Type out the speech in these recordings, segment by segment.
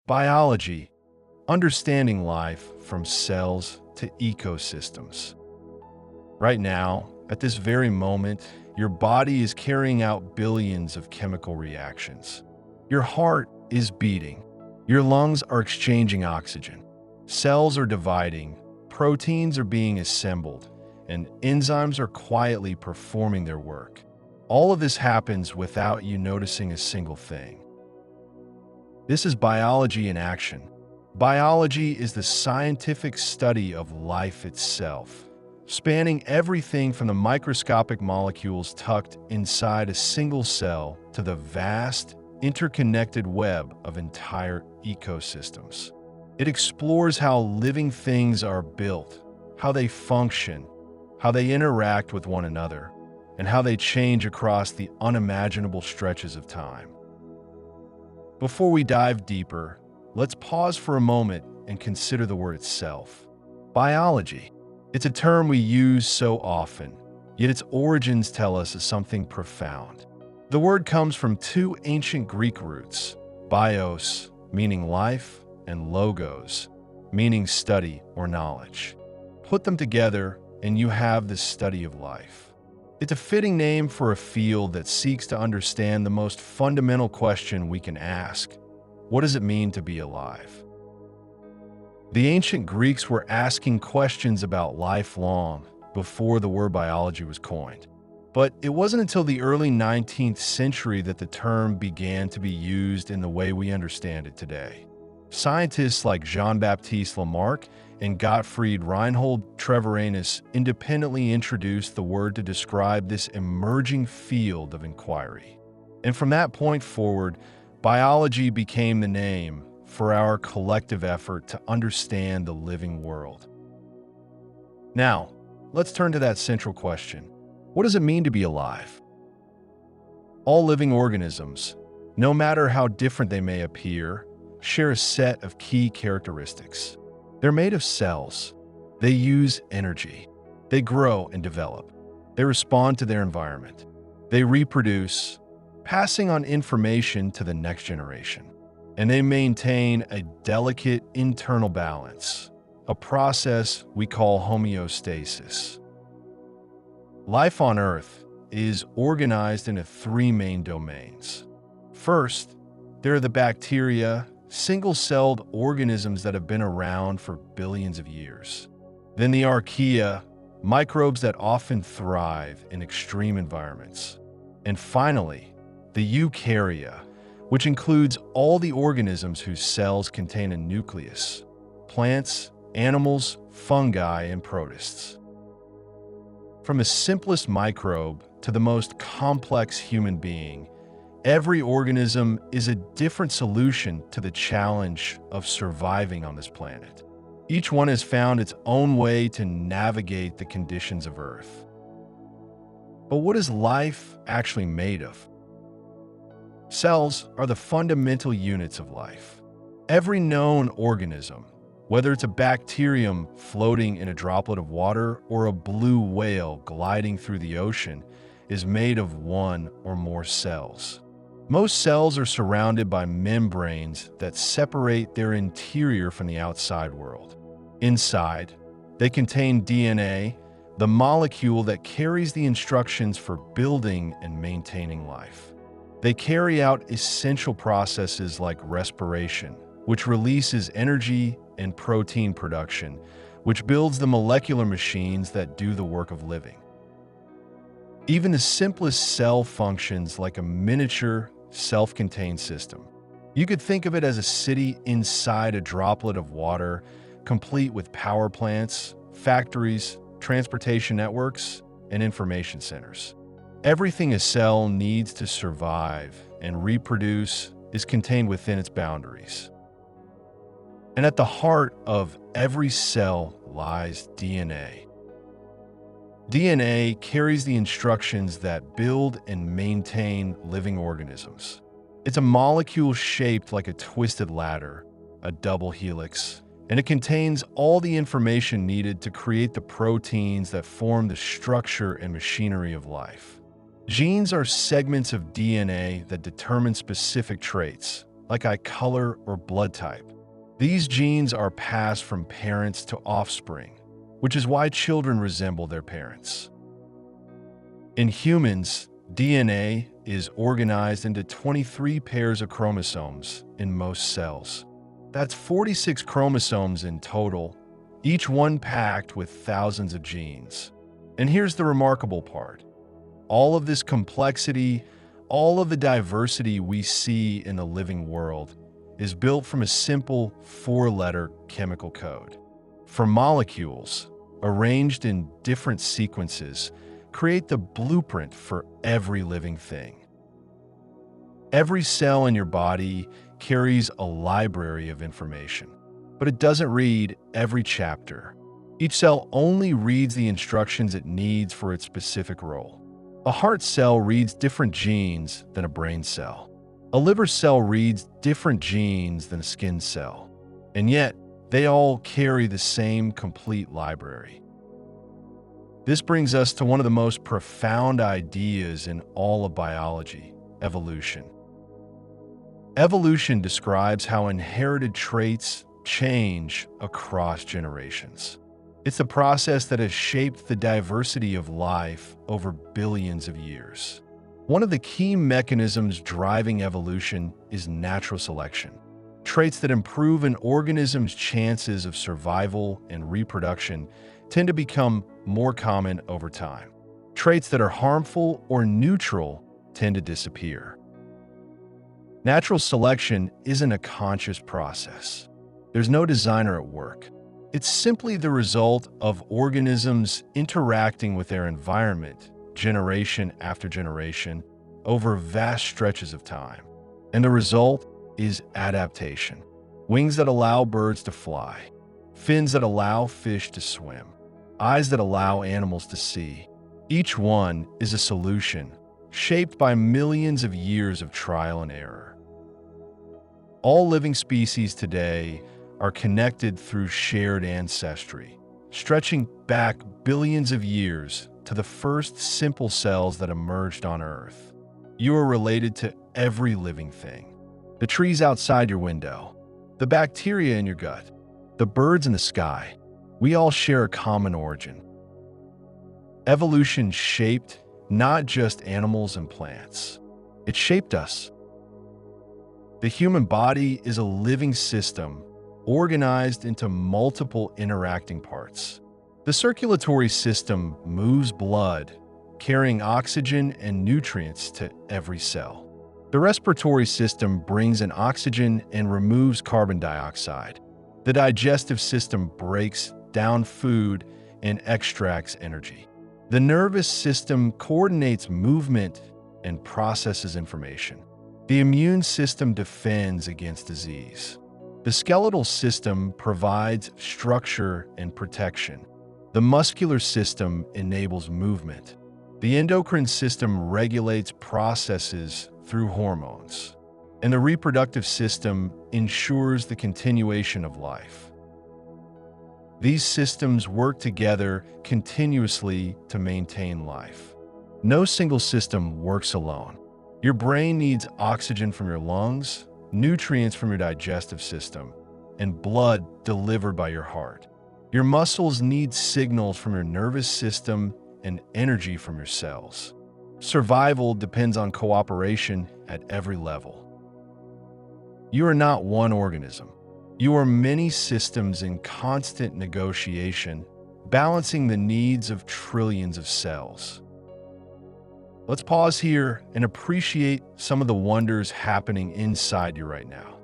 Biology, understanding life from cells to ecosystems. Right now, at this very moment, your body is carrying out billions of chemical reactions. Your heart is beating. Your lungs are exchanging oxygen. Cells are dividing. Proteins are being assembled. And enzymes are quietly performing their work. All of this happens without you noticing a single thing. This is biology in action. Biology is the scientific study of life itself, spanning everything from the microscopic molecules tucked inside a single cell to the vast, interconnected web of entire ecosystems. It explores how living things are built, how they function, how they interact with one another, and how they change across the unimaginable stretches of time. Before we dive deeper, let's pause for a moment and consider the word itself. Biology. It's a term we use so often, yet its origins tell us something profound. The word comes from two ancient Greek roots, bios, meaning life, and logos, meaning study or knowledge. Put them together, and you have the study of life. It's a fitting name for a field that seeks to understand the most fundamental question we can ask: what does it mean to be alive? The ancient Greeks were asking questions about life long before the word biology was coined. But it wasn't until the early 19th century that the term began to be used in the way we understand it today. Scientists like Jean-Baptiste Lamarck and Gottfried Reinhold Treviranus independently introduced the word to describe this emerging field of inquiry. And from that point forward, biology became the name for our collective effort to understand the living world. Now, let's turn to that central question. What does it mean to be alive? All living organisms, no matter how different they may appear, share a set of key characteristics. They're made of cells. They use energy. They grow and develop. They respond to their environment. They reproduce, passing on information to the next generation. And they maintain a delicate internal balance, a process we call homeostasis. Life on Earth is organized into three main domains. First, there are the bacteria, single-celled organisms that have been around for billions of years. Then the archaea, microbes that often thrive in extreme environments. And finally, the eukarya, which includes all the organisms whose cells contain a nucleus: plants, animals, fungi, and protists. From the simplest microbe to the most complex human being, every organism is a different solution to the challenge of surviving on this planet. Each one has found its own way to navigate the conditions of Earth. But what is life actually made of? Cells are the fundamental units of life. Every known organism, whether it's a bacterium floating in a droplet of water or a blue whale gliding through the ocean, is made of one or more cells. Most cells are surrounded by membranes that separate their interior from the outside world. Inside, they contain DNA, the molecule that carries the instructions for building and maintaining life. They carry out essential processes like respiration, which releases energy, and protein production, which builds the molecular machines that do the work of living. Even the simplest cell functions like a miniature, self-contained system. You could think of it as a city inside a droplet of water, complete with power plants, factories, transportation networks, and information centers. Everything a cell needs to survive and reproduce is contained within its boundaries. And at the heart of every cell lies DNA. DNA carries the instructions that build and maintain living organisms. It's a molecule shaped like a twisted ladder, a double helix, and it contains all the information needed to create the proteins that form the structure and machinery of life. Genes are segments of DNA that determine specific traits, like eye color or blood type. These genes are passed from parents to offspring, which is why children resemble their parents. In humans, DNA is organized into 23 pairs of chromosomes in most cells. That's 46 chromosomes in total, each one packed with thousands of genes. And here's the remarkable part. All of this complexity, all of the diversity we see in the living world is built from a simple 4-letter chemical code. For molecules, arranged in different sequences, create the blueprint for every living thing. Every cell in your body carries a library of information, but it doesn't read every chapter. Each cell only reads the instructions it needs for its specific role. A heart cell reads different genes than a brain cell. A liver cell reads different genes than a skin cell. And yet, they all carry the same complete library. This brings us to one of the most profound ideas in all of biology: evolution. Evolution describes how inherited traits change across generations. It's a process that has shaped the diversity of life over billions of years. One of the key mechanisms driving evolution is natural selection. Traits that improve an organism's chances of survival and reproduction tend to become more common over time. Traits that are harmful or neutral tend to disappear. Natural selection isn't a conscious process. There's no designer at work. It's simply the result of organisms interacting with their environment generation after generation over vast stretches of time. And the result is adaptation. Wings that allow birds to fly, fins that allow fish to swim, eyes that allow animals to see. Each one is a solution shaped by millions of years of trial and error. All living species today are connected through shared ancestry, stretching back billions of years to the first simple cells that emerged on Earth. You are related to every living thing. The trees outside your window, the bacteria in your gut, the birds in the sky. We all share a common origin. Evolution shaped not just animals and plants. It shaped us. The human body is a living system organized into multiple interacting parts. The circulatory system moves blood, carrying oxygen and nutrients to every cell. The respiratory system brings in oxygen and removes carbon dioxide. The digestive system breaks down food and extracts energy. The nervous system coordinates movement and processes information. The immune system defends against disease. The skeletal system provides structure and protection. The muscular system enables movement. The endocrine system regulates processes through hormones. And the reproductive system ensures the continuation of life. These systems work together continuously to maintain life. No single system works alone. Your brain needs oxygen from your lungs, nutrients from your digestive system, and blood delivered by your heart. Your muscles need signals from your nervous system and energy from your cells. Survival depends on cooperation at every level. You are not one organism. You are many systems in constant negotiation, balancing the needs of trillions of cells. Let's pause here and appreciate some of the wonders happening inside you right now.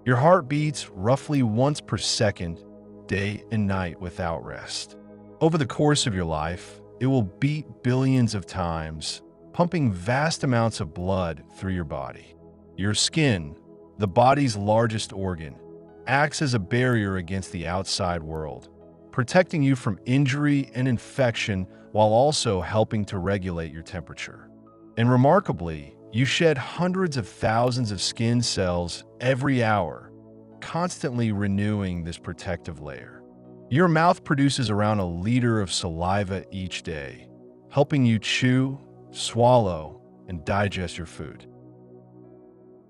Your heart beats roughly once per second, day and night without rest. Over the course of your life, it will beat billions of times, pumping vast amounts of blood through your body. Your skin, the body's largest organ, acts as a barrier against the outside world, protecting you from injury and infection while also helping to regulate your temperature. And remarkably, you shed hundreds of thousands of skin cells every hour, constantly renewing this protective layer. Your mouth produces around 1 liter of saliva each day, helping you chew, swallow, and digest your food.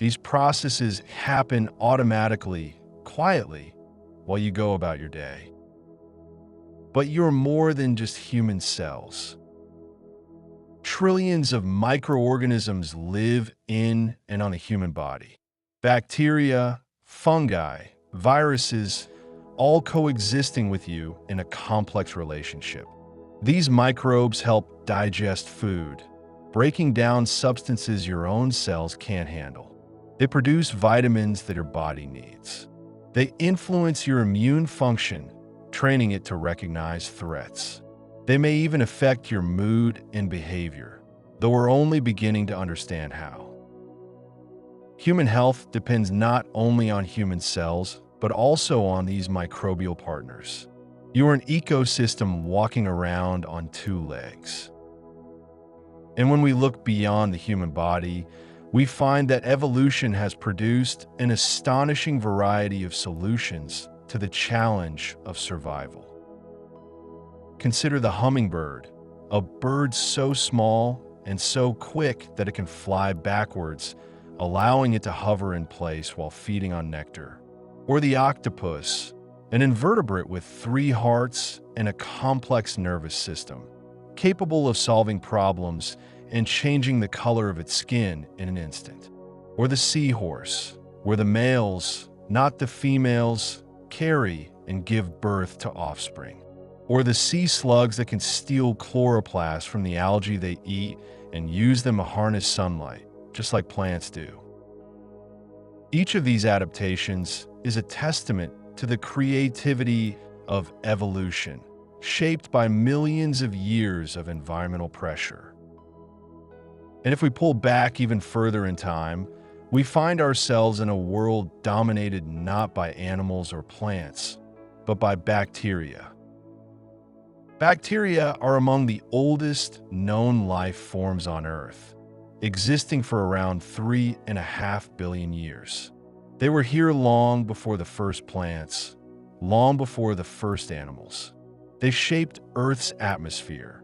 These processes happen automatically, quietly, while you go about your day. But you're more than just human cells. Trillions of microorganisms live in and on the human body. Bacteria, fungi, viruses, all coexisting with you in a complex relationship. These microbes help digest food, breaking down substances your own cells can't handle. They produce vitamins that your body needs. They influence your immune function, training it to recognize threats. They may even affect your mood and behavior, though we're only beginning to understand how. Human health depends not only on human cells, but also on these microbial partners. You are an ecosystem walking around on two legs. And when we look beyond the human body, we find that evolution has produced an astonishing variety of solutions to the challenge of survival. Consider the hummingbird, a bird so small and so quick that it can fly backwards, allowing it to hover in place while feeding on nectar. Or the octopus, an invertebrate with 3 hearts and a complex nervous system, capable of solving problems and changing the color of its skin in an instant. Or the seahorse, where the males, not the females, carry and give birth to offspring. Or the sea slugs that can steal chloroplasts from the algae they eat and use them to harness sunlight, just like plants do. Each of these adaptations is a testament to the creativity of evolution, shaped by millions of years of environmental pressure. And if we pull back even further in time, we find ourselves in a world dominated not by animals or plants, but by bacteria. Bacteria are among the oldest known life forms on Earth, existing for around 3.5 billion years. They were here long before the first plants, long before the first animals. They shaped Earth's atmosphere,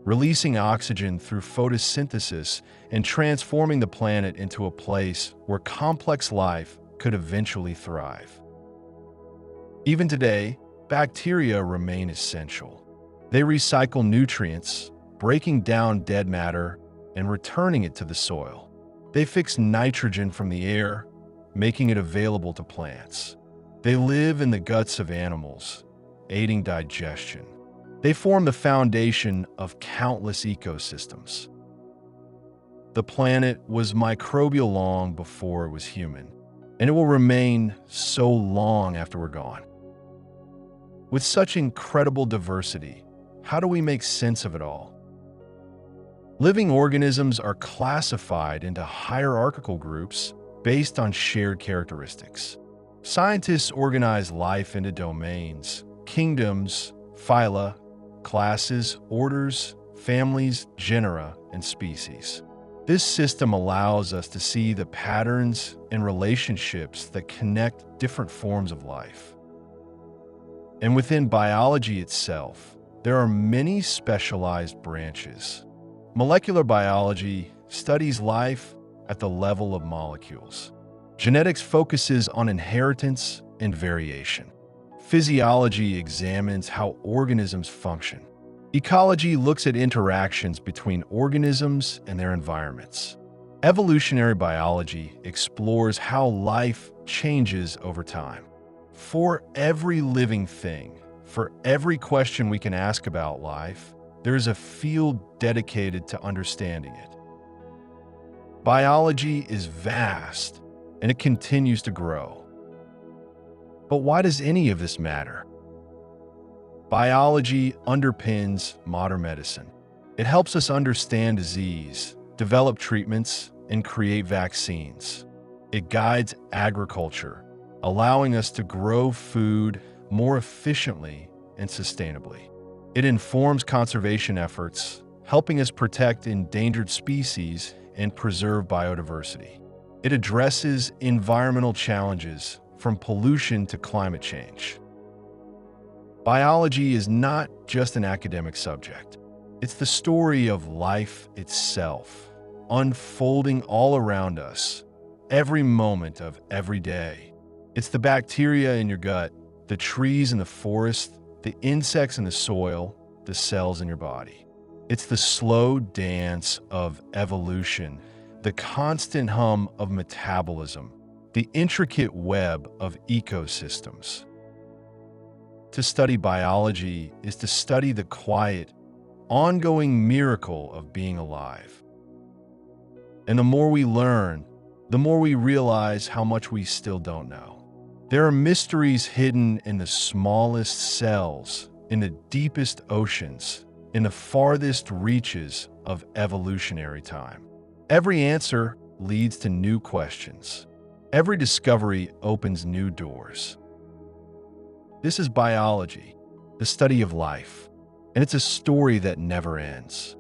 releasing oxygen through photosynthesis and transforming the planet into a place where complex life could eventually thrive. Even today, bacteria remain essential. They recycle nutrients, breaking down dead matter and returning it to the soil. They fix nitrogen from the air, making it available to plants. They live in the guts of animals, aiding digestion. They form the foundation of countless ecosystems. The planet was microbial long before it was human, and it will remain so long after we're gone. With such incredible diversity, how do we make sense of it all? Living organisms are classified into hierarchical groups based on shared characteristics. Scientists organize life into domains, kingdoms, phyla, classes, orders, families, genera, and species. This system allows us to see the patterns and relationships that connect different forms of life. And within biology itself, there are many specialized branches. Molecular biology studies life at the level of molecules. Genetics focuses on inheritance and variation. Physiology examines how organisms function. Ecology looks at interactions between organisms and their environments. Evolutionary biology explores how life changes over time. For every living thing, for every question we can ask about life, there is a field dedicated to understanding it. Biology is vast, and it continues to grow. But why does any of this matter? Biology underpins modern medicine. It helps us understand disease, develop treatments, and create vaccines. It guides agriculture, allowing us to grow food more efficiently and sustainably. It informs conservation efforts, helping us protect endangered species and preserve biodiversity. It addresses environmental challenges from pollution to climate change. Biology is not just an academic subject. It's the story of life itself, unfolding all around us, every moment of every day. It's the bacteria in your gut, the trees in the forest, the insects in the soil, the cells in your body. It's the slow dance of evolution, the constant hum of metabolism, the intricate web of ecosystems. To study biology is to study the quiet, ongoing miracle of being alive. And the more we learn, the more we realize how much we still don't know. There are mysteries hidden in the smallest cells, in the deepest oceans, in the farthest reaches of evolutionary time. Every answer leads to new questions. Every discovery opens new doors. This is biology, the study of life, and it's a story that never ends.